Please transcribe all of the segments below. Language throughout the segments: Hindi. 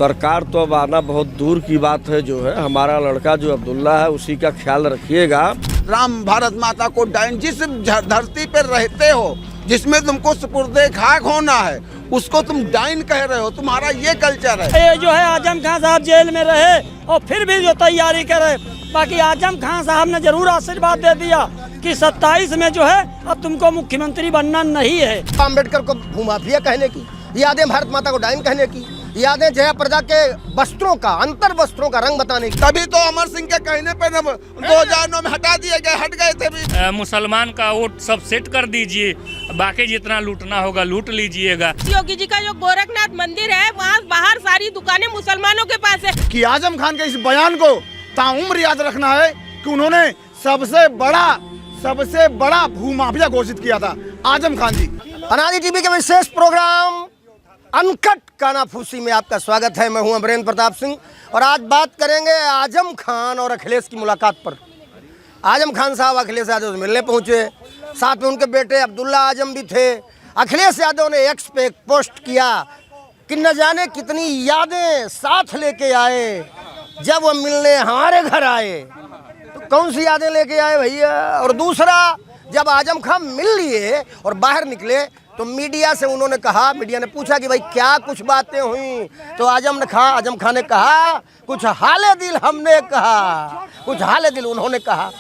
सरकार तो अब आना बहुत दूर की बात है। जो है हमारा लड़का जो अब्दुल्ला है उसी का ख्याल रखिएगा। राम भारत माता को डाइन, जिस धरती पर रहते हो, जिसमें तुमको सुपुर्दे खाक होना है, उसको तुम डाइन कह रहे हो। तुम्हारा ये कल्चर है। ये जो है आजम खान साहब जेल में रहे और फिर भी जो तैयारी करे, बाकी आजम खान साहब ने जरूर आशीर्वाद दे दिया कि 27 में जो है अब तुमको मुख्यमंत्री बनना नहीं है। अम्बेडकर को भूमाफिया कहने की, यादें भारत माता को डाइन कहने की, यादें जया प्रदा के वस्त्रों का, अंतर वस्त्रों का रंग बताने की। तभी तो अमर सिंह के कहने पे 2009 में हटा दिए गए, हट गए थे भी। मुसलमान का वोट सब सेट कर दीजिए, बाकी जितना लूटना होगा लूट लीजिएगा। योगी जी का जो गोरखनाथ मंदिर है, वहाँ बाहर सारी दुकानें मुसलमानों के पास है। कि आजम खान के इस बयान को ताउम्र याद रखना है कि उन्होंने सबसे बड़ा भूमाफिया घोषित किया था आजम खान जी। अनादि टीवी के विशेष प्रोग्राम अनकट कानाफूसी में आपका स्वागत है। मैं हूं अमरेंद्र प्रताप सिंह और आज बात करेंगे आजम खान और अखिलेश की मुलाकात पर। आजम खान साहब अखिलेश यादव से मिलने पहुंचे, साथ में उनके बेटे अब्दुल्ला आजम भी थे। अखिलेश यादव ने एक्स पे एक पोस्ट किया कि न जाने कितनी यादें साथ लेके आए जब वो मिलने हमारे घर आए। तो कौन सी यादें लेके आए भैया? और दूसरा, जब आजम खान मिल लिए और बाहर निकले तो मीडिया से उन्होंने कहा, मीडिया ने पूछा कि भाई क्या कुछ बातें हुई, तो आजम खान ने कहा कुछ हाले दिल हमने कहा, कुछ हाले दिल उन्होंने कहा।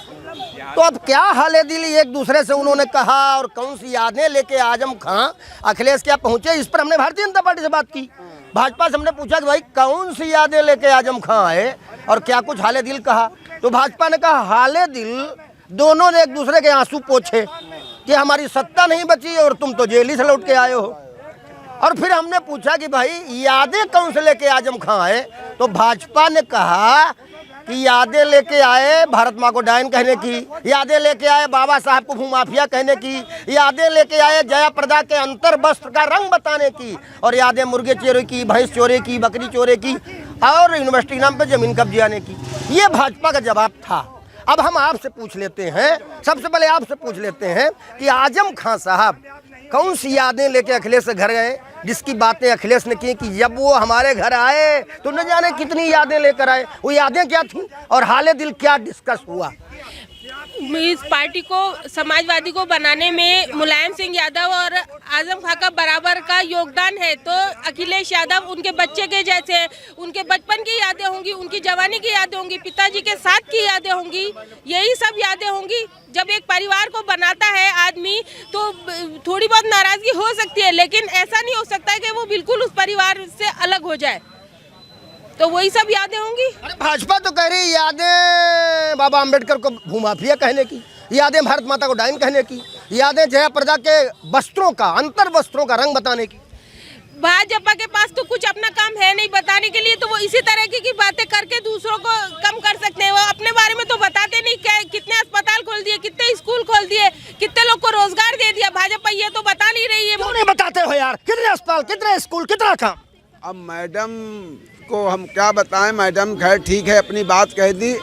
तो अब क्या हाले दिल एक दूसरे से उन्होंने कहा और कौन सी यादें लेके आजम खान अखिलेश क्या पहुंचे, इस पर हमने भारतीय जनता पार्टी से बात की। भाजपा से हमने पूछा कि भाई कौन सी यादें लेके आजम खान आए और क्या कुछ हाले दिल कहा। तो भाजपा ने कहा हाले दिल दोनों ने एक दूसरे के आंसू पोछे कि हमारी सत्ता नहीं बची और तुम तो जेल ही से लौट के आए हो। और फिर हमने पूछा कि भाई यादें कौन से लेके आजम खान आए, तो भाजपा ने कहा कि यादें लेके आए भारत माँ को डायन कहने की, यादें लेके आए बाबा साहब को भूमाफिया कहने की, यादें लेके आए जया प्रदा के अंतर वस्त्र का रंग बताने की, और यादें मुर्गे चोरी की, भैंस चोरी की, बकरी चोरी की और यूनिवर्सिटी नाम पे जमीन कब्जाने की। ये भाजपा का जवाब था। अब हम आपसे पूछ लेते हैं, सबसे पहले आपसे पूछ लेते हैं कि आजम खान साहब कौन सी यादें लेके अखिलेश के घर गए, जिसकी बातें अखिलेश ने की कि जब वो हमारे घर आए तो न जाने कितनी यादें लेकर आए। वो यादें क्या थी और हाले दिल क्या डिस्कस हुआ? इस पार्टी को, समाजवादी को बनाने में मुलायम सिंह यादव और आजम खान का बराबर का योगदान है। तो अखिलेश यादव उनके बच्चे के जैसे हैं, उनके बचपन की यादें होंगी, उनकी जवानी की यादें होंगी, पिताजी के साथ की यादें होंगी, यही सब यादें होंगी। जब एक परिवार को बनाता है आदमी तो थोड़ी बहुत नाराजगी हो सकती है, लेकिन ऐसा नहीं हो सकता है कि वो बिल्कुल उस परिवार से अलग हो जाए। तो वही सब यादें होंगी। अरे भाजपा तो कह रही यादें बाबा अम्बेडकर को भूमाफिया कहने की, यादें भारत माता को डाइन कहने की, यादें जया प्रदा के वस्त्रों का, अंतर वस्त्रों का रंग बताने की। भाजपा के पास तो कुछ अपना काम है नहीं बताने के लिए, तो वो इसी तरह की बातें करके दूसरों को कम कर सकते हैं। वो अपने बारे में तो बताते नहीं, क्या कितने अस्पताल खोल दिए, कितने स्कूल खोल दिए, कितने लोग को रोजगार दे दिया। भाजपा ये तो बता नहीं रही है। क्यों नहीं बताते हो यार? कितने अस्पताल, कितने स्कूल, कितना काम? अब मैडम को हम क्या बताएं, मैडम खैर ठीक है अपनी बात कह दी।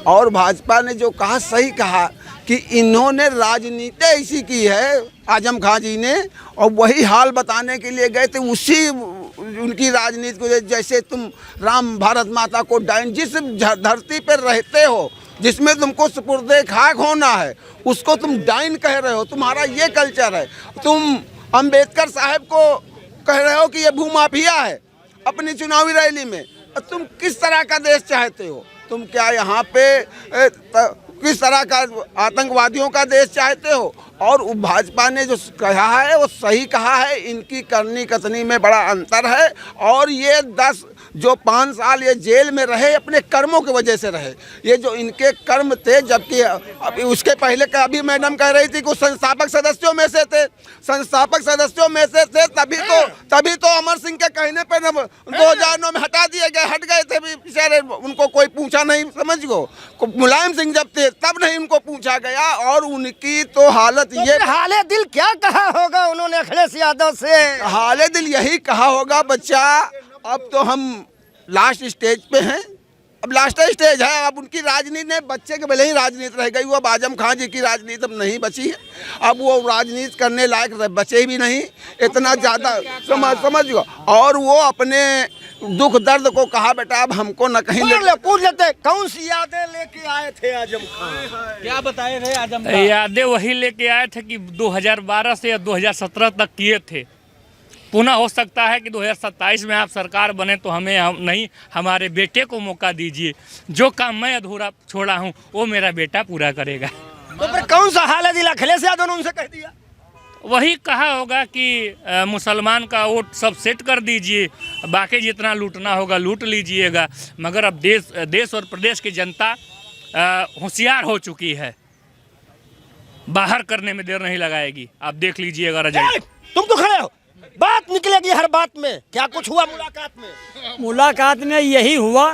और भाजपा ने जो कहा सही कहा कि इन्होंने राजनीति ऐसी की है आजम खान जी ने, और वही हाल बताने के लिए गए थे उसी उनकी राजनीति को। जैसे तुम राम भारत माता को डाइन, जिस धरती पर रहते हो, जिसमें तुमको सुपुर्दे खाक होना है, उसको तुम डाइन कह रहे हो। तुम्हारा ये कल्चर है। तुम अम्बेडकर साहब को कह रहे हो कि ये भूमाफिया है अपनी चुनावी रैली में। तुम किस तरह का देश चाहते हो? तुम क्या यहाँ पे किस तरह का आतंकवादियों का देश चाहते हो? और भाजपा ने जो कहा है वो सही कहा है। इनकी करनी कथनी में बड़ा अंतर है। और ये 5 साल ये जेल में रहे अपने कर्मों की वजह से रहे। ये जो इनके कर्म थे, जबकि अभी उसके पहले का अभी मैडम कह रही थी कि संस्थापक सदस्यों में से थे, संस्थापक सदस्यों में से थे। तभी तो अमर सिंह के कहने पे 2009 में हटा दिए गए, हट गए थे भी बेचारे। उनको कोई पूछा नहीं, समझ गो। मुलायम सिंह जब थे तब नहीं उनको पूछा गया। और उनकी तो हालत तो ये, हाले दिल क्या कहा होगा उन्होंने अखिलेश यादव से? हाले दिल यही कहा होगा बच्चा, अब तो हम लास्ट स्टेज पे हैं, अब लास्ट स्टेज है। अब उनकी राजनीति ने बच्चे के भले ही राजनीति रह गई, वो अब आजम खान जी की राजनीति अब नहीं बची है। अब वो राजनीति करने लायक बचे भी नहीं, इतना ज़्यादा समझ गो। और वो अपने दुख दर्द को कहा बेटा अब हमको न कहीं पूछ लेते कौन सी यादें लेके आए थे आजम खान, क्या बताए थे आजम खान? यादें वही लेके आए थे कि 2012 से 2017 तक किए थे। पुनः हो सकता है कि 2027 में आप सरकार बने तो हम हमारे बेटे को मौका दीजिए। जो काम मैं अधूरा छोड़ा हूँ वो मेरा बेटा पूरा करेगा। तो फिर कौन सा हाल है दिल अखिलेश यादव ने उनसे कह दिया? वही कहा होगा कि मुसलमान का वोट सब सेट कर दीजिए, बाकी जितना लूटना होगा लूट लीजिएगा। मगर अब देश और प्रदेश की जनता होशियार हो चुकी है, बाहर करने में देर नहीं लगाएगी। आप देख लीजिएगा रिजल्ट। तुम तो खड़े हो, बात निकलेगी हर बात में। क्या कुछ हुआ मुलाकात में? मुलाकात में यही हुआ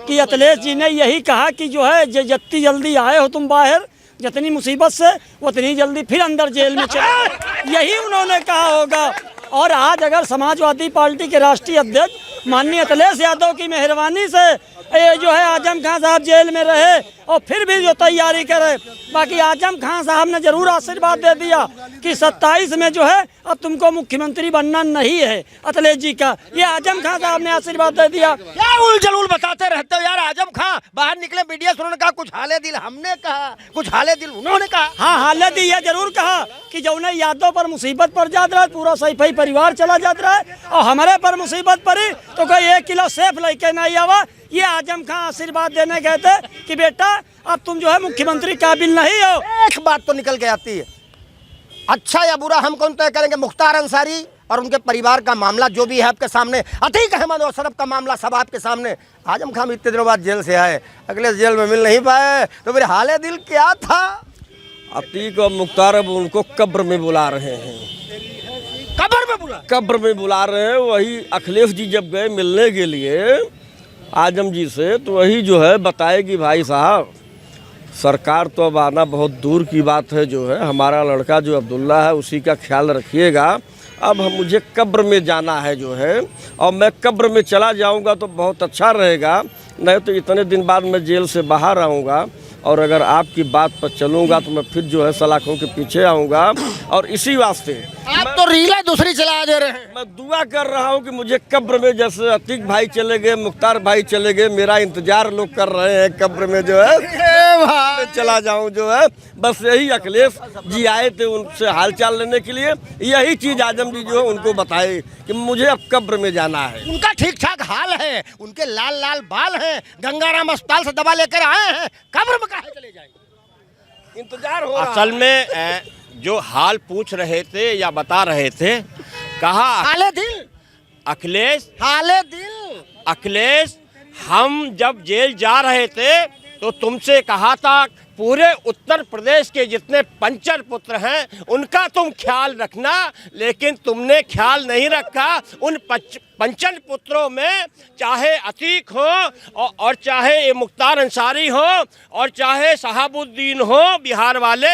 कि अखिलेश जी ने यही कहा कि जो है जितनी जल्दी आए हो तुम बाहर, जितनी मुसीबत से उतनी जल्दी फिर अंदर जेल में चले, यही उन्होंने कहा होगा। और आज अगर समाजवादी पार्टी के राष्ट्रीय अध्यक्ष माननीय अखिलेश यादव की मेहरबानी से ये जो है आजम खान साहब जेल में रहे और फिर भी जो तैयारी करे, बाकी आजम खान साहब ने जरूर आशीर्वाद दे दिया कि 27 में जो है अब तुमको मुख्यमंत्री बनना नहीं है अखिलेश जी का, ये आजम खान साहब ने आशीर्वाद दे दिया। क्या उल जलूल बताते रहते हो यार। आजम खान बाहर निकले मीडिया से उन्होंने कहा कुछ हाले दिल हमने कहा, कुछ हाले दिल उन्होंने कहा। हाँ, हाले दिल ये जरूर कहा कि जो उन्हें यादव पर मुसीबत पड़ जात रहा, पूरा सैफई परिवार चला जाता रहा और हमारे पर मुसीबत पड़ी तो कोई 1 किलो सेफ लेके नहीं आवा। ये आजम खान आशीर्वाद देने गए थे कि बेटा अब तुम जो है मुख्यमंत्री काबिल नहीं हो। एक बात तो निकल के आती है, अच्छा या बुरा हम कौन तय करेंगे? मुख्तार अंसारी और उनके परिवार का मामला जो भी है आपके सामने, अतीक अहमद और सरफ का मामला सब आपके सामने। आजम खान इतने दिनों बाद जेल से आए, अगले जेल में मिल नहीं पाए, तो फिर हाले दिल क्या था? अतीक और मुख्तार अब उनको कब्र में बुला रहे हैं। कब्र में बुला? कब्र में बुला रहे हैं। वही अखिलेश जी जब गए मिलने के लिए आजम जी से, तो वही जो है बताएगी भाई साहब सरकार तो अब आना बहुत दूर की बात है। जो है हमारा लड़का जो अब्दुल्ला है उसी का ख्याल रखिएगा। अब मुझे कब्र में जाना है जो है, और मैं कब्र में चला जाऊंगा तो बहुत अच्छा रहेगा, नहीं तो इतने दिन बाद मैं जेल से बाहर आऊँगा और अगर आपकी बात पर चलूँगा तो मैं फिर जो है सलाखों के पीछे आऊँगा। और इसी वास्ते आप तो रीला दूसरी चला दे रहे हैं। मैं दुआ कर रहा हूँ कि मुझे कब्र में, जैसे अतीक भाई चले गए, मुख्तार भाई चले गए, मेरा इंतजार लोग कर रहे हैं कब्र में जो है मैं चला जाऊँ जो है। बस यही अखिलेश जी आए थे उनसे हालचाल लेने के लिए, यही चीज़ आजम जी जो है उनको बताए कि मुझे अब कब्र में जाना है। उनका ठीक ठाक हाल है, उनके लाल लाल बाल हैं, गंगाराम अस्पताल से दवा लेकर आए हैं, कब्र में कहाँ चले जाएंगे? इंतजार हो रहा। असल में जो हाल पूछ रहे थे या बता रहे थे, कहा हाले दिल, अखिलेश हाले दिल। अखिलेश हम जब जेल जा रहे थे तो तुमसे कहा था पूरे उत्तर प्रदेश के जितने पंचर पुत्र हैं उनका तुम ख्याल रखना, लेकिन तुमने ख्याल नहीं रखा। उन पंचन पुत्रों में चाहे अतीक हो और चाहे ये मुख्तार अंसारी हो और चाहे शहाबुद्दीन हो बिहार वाले,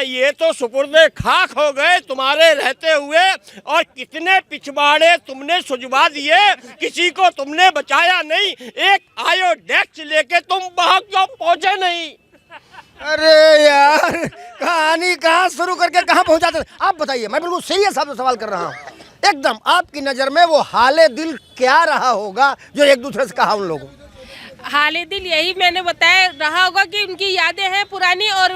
ये तो सुपुर्दे खाक हो गए तुम्हारे रहते हुए। और कितने पिछवाड़े तुमने सुझवा दिए, किसी को तुमने बचाया नहीं। एक आयोडेक्स लेके तुम भाग जाओ, पहुंचे नहीं। अरे यार कहानी कहाँ शुरू करके कहाँ पहुँचा थे? आप बताइए, मैं बिल्कुल सीरियस आपसे सवाल कर रहा हूँ। एकदम आपकी नज़र में वो हाले दिल क्या रहा होगा जो एक दूसरे से कहा उन लोगों? हाले दिल यही मैंने बताया रहा होगा कि उनकी यादें हैं पुरानी, और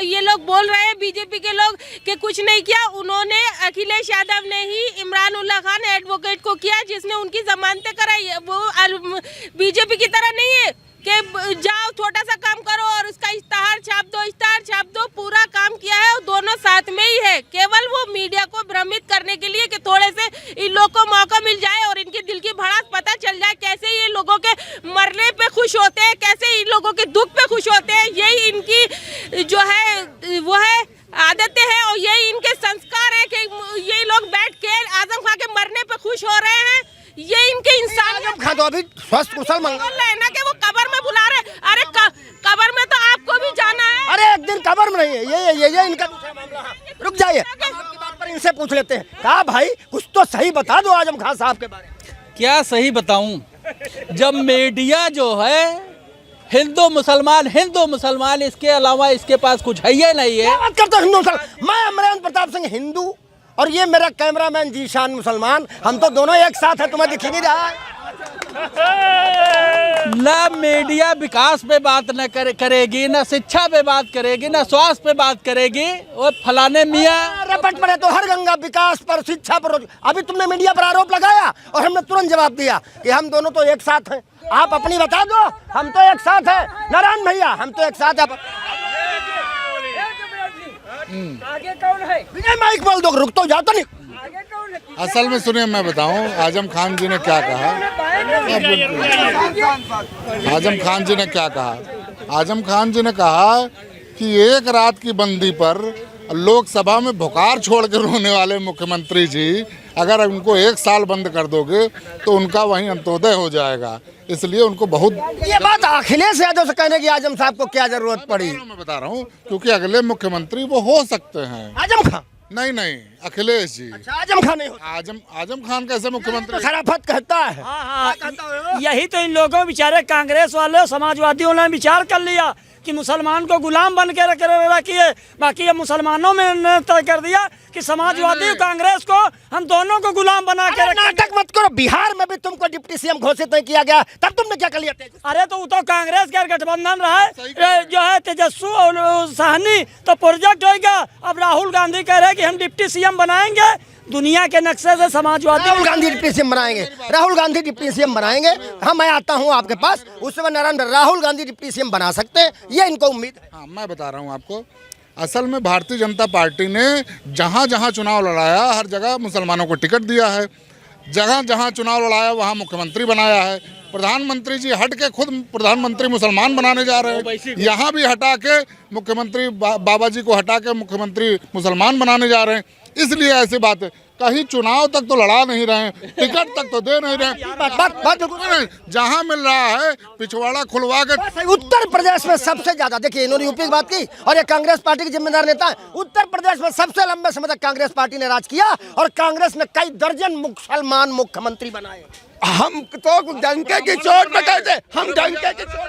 ये लोग बोल रहे हैं बीजेपी के लोग कि कुछ नहीं किया। उन्होंने अखिलेश यादव ने ही इमरान उल्ला खान एडवोकेट को किया जिसने उनकी जमानतें कराई। वो बीजेपी की तरह नहीं है कि जाओ छोटा सा काम करो और उसका इश्तहार छाप दो। पूरा काम किया है और दोनों साथ में ही है। केवल वो मीडिया को भ्रमित करने के लिए कि थोड़े से इन लोगों को मौका मिल जाए और इनके दिल की भड़ास पता चल जाए, कैसे ये लोगों के मरने पे खुश होते हैं, कैसे इन लोगों के दुख पे खुश होते हैं। यही इनकी जो है वो है आदतें हैं और यही इनके संस्कार है कि ये लोग बैठ के आजम खान के मरने पे खुश हो रहे हैं। ये इनके इंसान खा दो अभी स्वस्थ कुशल मंगल है ना कि वो कब्र में बुला रहे। अरे कब्र में तो आपको भी जाना है। अरे एक दिन कब्र में नहीं है, ये इनका दूसरा मामला है। रुक जाइए, आपकी बात पर इनसे पूछ लेते हैं। कहा भाई कुछ तो सही बता दो आजम खान साहब के बारे में। क्या सही बताऊं? जब मीडिया जो है हिंदू मुसलमान इसके अलावा इसके पास कुछ है ही नहीं है। क्या बात करते हो हिंदू मुसलमान? मैं अमरेंद्र प्रताप सिंह हिंदू और ये मेरा कैमरामैन जीशान मुसलमान, हम तो दोनों एक साथ है, तुम्हें दिख ही नहीं रहा है। न मीडिया विकास पे बात न करेगी, न शिक्षा पे बात करेगी, न स्वास्थ्य पे बात करेगी। वो फलाने मियाँ रपट पड़े तो हर गंगा विकास पर, शिक्षा पर। अभी तुमने मीडिया पर आरोप लगाया और हमने तुरंत जवाब दिया कि हम दोनों तो एक साथ हैं। आप अपनी बता दो, हम तो एक साथ हैं। नारायण भैया, हम तो एक साथ हैं। आगे कौन है? विजय माइक बोल दो, रुक तो जाओ तो नहीं। असल में सुनिए, मैं बताऊं आजम खान जी ने क्या कहा। आजम खान जी ने क्या कहा? आजम खान जी ने कहा कि एक रात की बंदी पर लोकसभा में भुकार छोड़ कर रोने वाले मुख्यमंत्री जी, अगर उनको 1 साल बंद कर दोगे तो उनका वहीं अंत्योदय हो जाएगा। इसलिए उनको बहुत ये बात अखिलेश यादव से कहने की आजम साहब को क्या जरूरत पड़ी? मैं बता रहा हूँ, क्योंकि अगले मुख्यमंत्री वो हो सकते हैं। आजम खान नहीं, अखिलेश जी। अच्छा, आजम खान नहीं होता। आजम खान कैसे मुख्यमंत्री? तो शराफत कहता है। हाँ, यही तो इन लोगों बेचारे कांग्रेस वाले समाजवादियों ने विचार कर लिया कि मुसलमान को गुलाम बन के रखिए। बाकी ये मुसलमानों में तय कर दिया कि समाजवादी कांग्रेस को हम दोनों को गुलाम बना के रखें। नाटक मत करो, बिहार में भी तुमको डिप्टी सीएम घोषित नहीं किया गया, तब तुमने क्या कर लिया? अरे तो वो तो कांग्रेस का गठबंधन रहा है, जो है तेजस्वी और साहनी तो प्रोजेक्ट होगा। अब राहुल गांधी कह रहे हैं कि हम डिप्टी सीएम बनाएंगे। दुनिया के नक्शे से समाजवादी राहुल गांधी डिप्टी सीएम बनाएंगे, राहुल गांधी डिप्टी सीएम बनाएंगे। हाँ, मैं आता हूँ आपके पास, उस समय नारायण राहुल गांधी डिप्टी सीएम बना सकते हैं, ये इनको उम्मीद है। हाँ, मैं बता रहा हूँ आपको, असल में भारतीय जनता पार्टी ने जहाँ जहाँ चुनाव लड़ाया हर जगह मुसलमानों को टिकट दिया है। जहाँ जहाँ चुनाव लड़ाया वहाँ मुख्यमंत्री बनाया है। प्रधानमंत्री जी हट के खुद प्रधानमंत्री मुसलमान बनाने जा रहे हैं। यहाँ भी हटा के मुख्यमंत्री बाबा जी को हटा के मुख्यमंत्री मुसलमान बनाने जा रहे हैं। इसलिए ऐसी बात है, कहीं चुनाव तक तो लड़ा नहीं रहे, टिकट तक तो दे नहीं रहे। जहाँ मिल रहा है पिछवाड़ा खुलवा के। उत्तर प्रदेश में सबसे ज्यादा, देखिए इन्होंने यूपी की बात की और ये कांग्रेस पार्टी के जिम्मेदार नेता है। उत्तर प्रदेश में सबसे लंबे समय तक कांग्रेस पार्टी ने राज किया और कांग्रेस ने कई दर्जन मुसलमान मुख्यमंत्री बनाए। हम तो डंके की चोट पे कहते, हम डंके की चोट।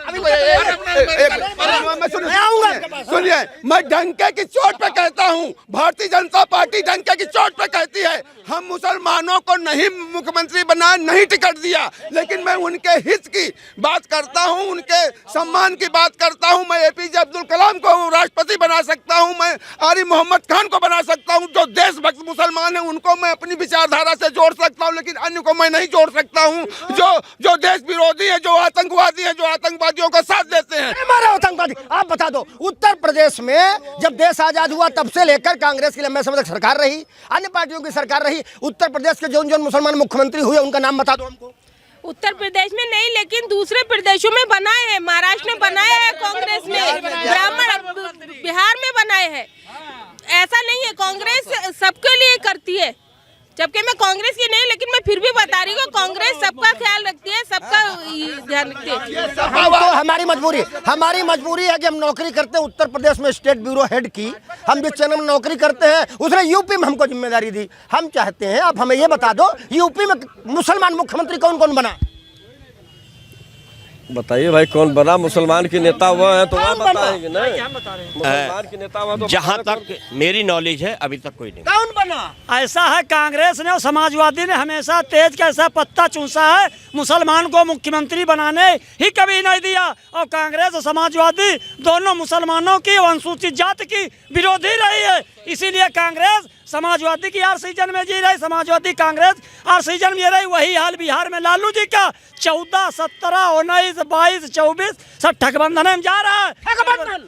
सुनिए, मैं डंके की चोट पे कहता हूँ, भारतीय जनता पार्टी डंके की चोट पे कहती है हम मुसलमानों को नहीं मुख्यमंत्री बनाए, नहीं टिकट दिया। लेकिन मैं उनके हित की बात करता हूँ, उनके सम्मान की बात करता हूँ। मैं APJ अब्दुल कलाम को राष्ट्रपति बना सकता हूँ, मैं आरिफ मोहम्मद खान को बना सकता हूँ। जो देशभक्त मुसलमान है उनको मैं अपनी विचारधारा से जोड़ सकता हूँ, लेकिन अन्य को मैं नहीं जोड़ सकता हूँ। जो देश विरोधी है, जो आतंकवादी है, जो आतंकवादियों का साथ देते हैं। हमारे आतंकवादी, आप बता दो, उत्तर प्रदेश में जब देश आजाद हुआ तब से लेकर कांग्रेस की लंबे समय तक सरकार रही, अन्य पार्टियों की सरकार रही। उत्तर प्रदेश के जो मुसलमान मुख्यमंत्री हुए उनका नाम बता दो हमको। उत्तर प्रदेश में नहीं, लेकिन दूसरे प्रदेशों में बनाए हैं। महाराष्ट्र में बनाए हैं कांग्रेस ने, ब्राह्मण बिहार में बनाए हैं। ऐसा नहीं है, कांग्रेस सबके लिए करती है, जबकि मैं कांग्रेस की नहीं, लेकिन मैं फिर भी बता रही हूँ कांग्रेस सबका ख्याल रखती है, सबका ध्यान रखती है। तो हमारी मजबूरी है कि हम नौकरी करते हैं उत्तर प्रदेश में स्टेट ब्यूरो हेड की। हम जिस चैनल में नौकरी करते हैं उसने यूपी में हमको जिम्मेदारी दी। हम चाहते हैं अब हमें ये बता दो, यूपी में मुसलमान मुख्यमंत्री कौन कौन बना? बताइए भाई, कौन बना? मुसलमान के नेता वो है तो आप बताएंगे ना। मुसलमान के नेता वो तो जहाँ तक मेरी नॉलेज है अभी तक कोई नहीं। कौन बना? ऐसा है, कांग्रेस ने और समाजवादी ने हमेशा तेज का ऐसा पत्ता चूसा है, मुसलमान को मुख्यमंत्री बनाने ही कभी नहीं दिया। और कांग्रेस और समाजवादी दोनों मुसलमानों की और अनुसूचित जाति की विरोधी रही है। इसीलिए कांग्रेस समाजवादी की ऑक्सीजन में जी रही, समाजवादी कांग्रेस ऑक्सीजन में रही। वही हाल बिहार में लालू जी का 14, 17, 19, 22, 24 सब ठगबंधन में जा रहा है।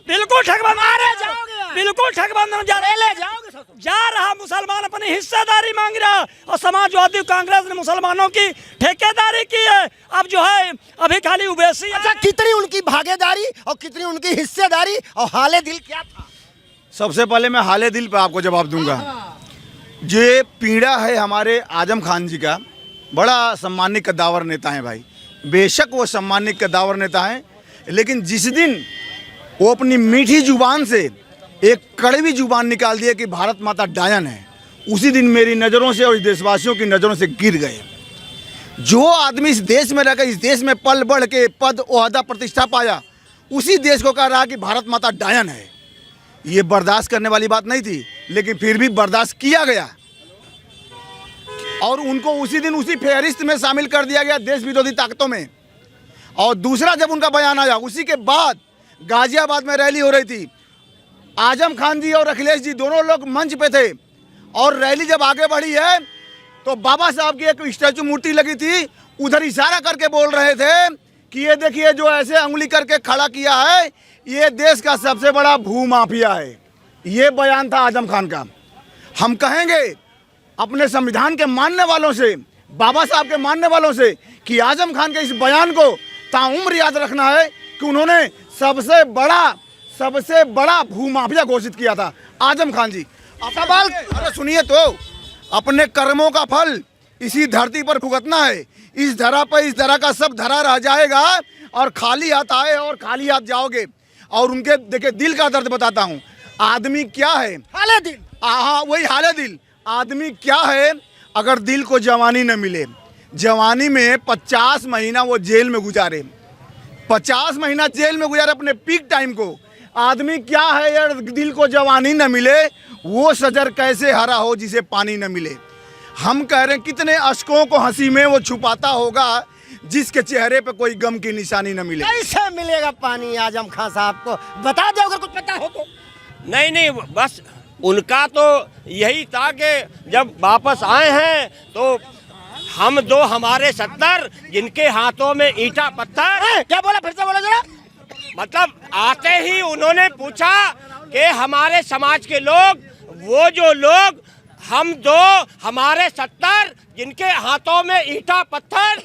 बिल्कुल ठगबंधन, बिल्कुल ठगबंधन जा रहा। मुसलमान अपनी हिस्सेदारी मांग रहा और समाजवादी कांग्रेस ने मुसलमानों की ठेकेदारी की है। अब जो है अभी खाली उबैसी। अच्छा, कितनी उनकी भागीदारी और कितनी उनकी हिस्सेदारी और हाले दिल क्या था? सबसे पहले मैं हाले दिल पे आपको जवाब दूंगा। ये पीड़ा है हमारे आजम खान जी का, बड़ा सम्मानित कद्दावर नेता है भाई। बेशक वो सम्मानित कद्दावर नेता है, लेकिन जिस दिन वो अपनी मीठी जुबान से एक कड़वी जुबान निकाल दिया कि भारत माता डायन है, उसी दिन मेरी नज़रों से और देशवासियों की नज़रों से गिर गए। जो आदमी इस देश में रहकर इस देश में पल बढ़ के पद ओहदा प्रतिष्ठा पाया, उसी देश को कह रहा कि भारत माता डायन है। ये बर्दाश्त करने वाली बात नहीं थी, लेकिन फिर भी बर्दाश्त किया गया और उनको उसी दिन उसी फहरिस्त में शामिल कर दिया गया देश विरोधी ताकतों में। और दूसरा जब उनका बयान आया, उसी के बाद गाजियाबाद में रैली हो रही थी। आजम खान जी और अखिलेश जी दोनों लोग मंच पे थे और रैली जब आगे बढ़ी है तो बाबा साहब की एक स्टैचू मूर्ति लगी थी, उधर इशारा करके बोल रहे थे कि ये देखिए जो ऐसे उंगली करके खड़ा किया है ये देश का सबसे बड़ा भूमाफिया है। ये बयान था आजम खान का। हम कहेंगे अपने संविधान के मानने वालों से, बाबा साहब के मानने वालों से कि आजम खान के इस बयान को ताउम्र याद रखना है कि उन्होंने सबसे बड़ा भूमाफिया घोषित किया था आजम खान जी। सवाल अरे सुनिए तो, अपने कर्मों का फल इसी धरती पर भुगतना है। इस धरा पर इस धरा का सब धरा रह जाएगा और खाली हाथ आए और खाली हाथ जाओगे। और उनके देखिए दिल का दर्द बताता हूँ, आदमी क्या है, हाले दिल, हाँ वही हाले दिल। आदमी क्या है अगर दिल को जवानी न मिले, जवानी में 50 महीना वो जेल में गुजारे, 50 महीना जेल में गुजारे अपने पीक टाइम को। आदमी क्या है यार, दिल को जवानी न मिले, वो सजर कैसे हरा हो जिसे पानी न मिले। हम कह रहे हैं कितने अश्कों को हंसी में वो छुपाता होगा जिसके चेहरे पे कोई गम की निशानी न मिले। कैसे मिलेगा पानी आजम खान साहब को, बता दो अगर कुछ पता हो तो। नहीं, बस उनका तो यही था कि जब वापस आए हैं तो हम दो हमारे 70 जिनके हाथों में ईंटा पत्थर। क्या बोला, फिर से बोला जरा। मतलब आते ही उन्होंने पूछा कि हमारे समाज के लोग, वो जो लोग, हम दो हमारे 70 जिनके हाथों में ईंटा पत्थर,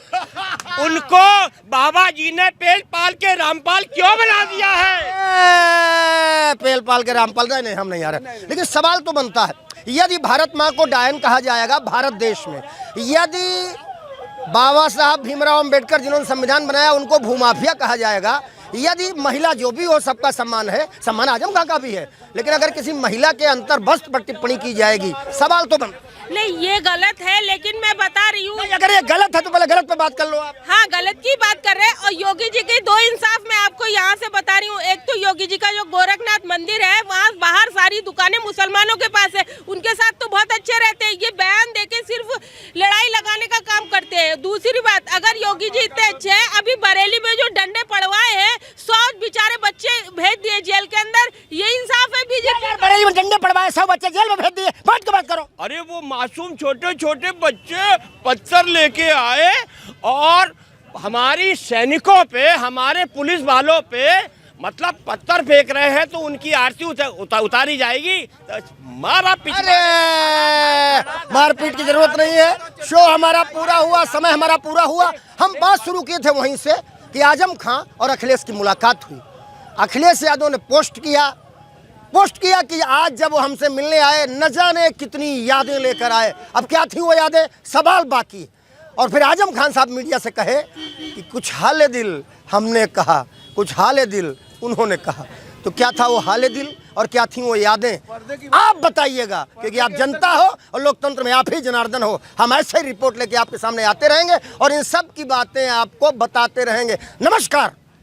उनको बाबा जी ने पेल पाल के रामपाल क्यों बना दिया है? पेल पाल के रामपाल, नहीं हम नहीं आ रहे, लेकिन सवाल तो बनता है, यदि भारत माँ को डायन कहा जाएगा भारत देश में, यदि बाबा साहब भीमराव अंबेडकर जिन्होंने संविधान बनाया उनको भूमाफिया कहा जाएगा, यदि महिला जो भी हो सबका सम्मान है, सम्मान आजम खान का भी है, लेकिन अगर किसी महिला के अंतर वस्त्र पर टिप्पणी की जाएगी, सवाल तो बन। नहीं, ये गलत है, लेकिन मैं बता रही हूँ अगर ये गलत है तो पहले गलत पे बात कर लो आप। हाँ, गलत की बात कर रहे हैं। और योगी जी के दो इंसाफ मैं आपको यहाँ से बता रही हूँ। एक तो योगी जी का जो गोरखनाथ मंदिर है, वहाँ बाहर सारी दुकानें मुसलमानों के पास है, उनके साथ तो बहुत अच्छे रहते हैं। ये बयान देके सिर्फ लड़ाई लगाने का काम करते हैं। दूसरी बात, अगर योगी जी इतने अच्छे हैं, अभी बरेली में जो डंडे पड़वाए हैं, 100 बेचारे बच्चे भेज दिए जेल के अंदर, ये इंसाफ है बीजेपी? बरेली में डंडे पड़वाए 100 बच्चे जेल में भेज दिए, बैठ के बात करो। अरे वो मासूम छोटे छोटे बच्चे पत्थर लेके आए और हमारी सैनिकों पे, हमारे पुलिस वालों पे मतलब पत्थर फेंक रहे हैं, तो उनकी आरती उतारी जाएगी? मारपीट, अरे मारपीट की जरूरत नहीं है। शो हमारा पूरा हुआ, समय हमारा पूरा हुआ। हम बात शुरू किए थे वहीं से कि आजम खान और अखिलेश की मुलाकात हुई। अखिलेश यादव ने पोस्ट किया कि आज जब वो हमसे मिलने आए न जाने कितनी यादें लेकर आए। अब क्या थी वो यादें, सवाल बाकी। और फिर आजम खान साहब मीडिया से कहे कि कुछ हाले दिल हमने कहा, कुछ हाले दिल उन्होंने कहा। तो क्या था वो हाले दिल और क्या थी वो यादें, आप बताइएगा, क्योंकि आप जनता हो और लोकतंत्र में आप ही जनार्दन हो। हम ऐसे ही रिपोर्ट लेके आपके सामने आते रहेंगे और इन सब की बातें आपको बताते रहेंगे। नमस्कार।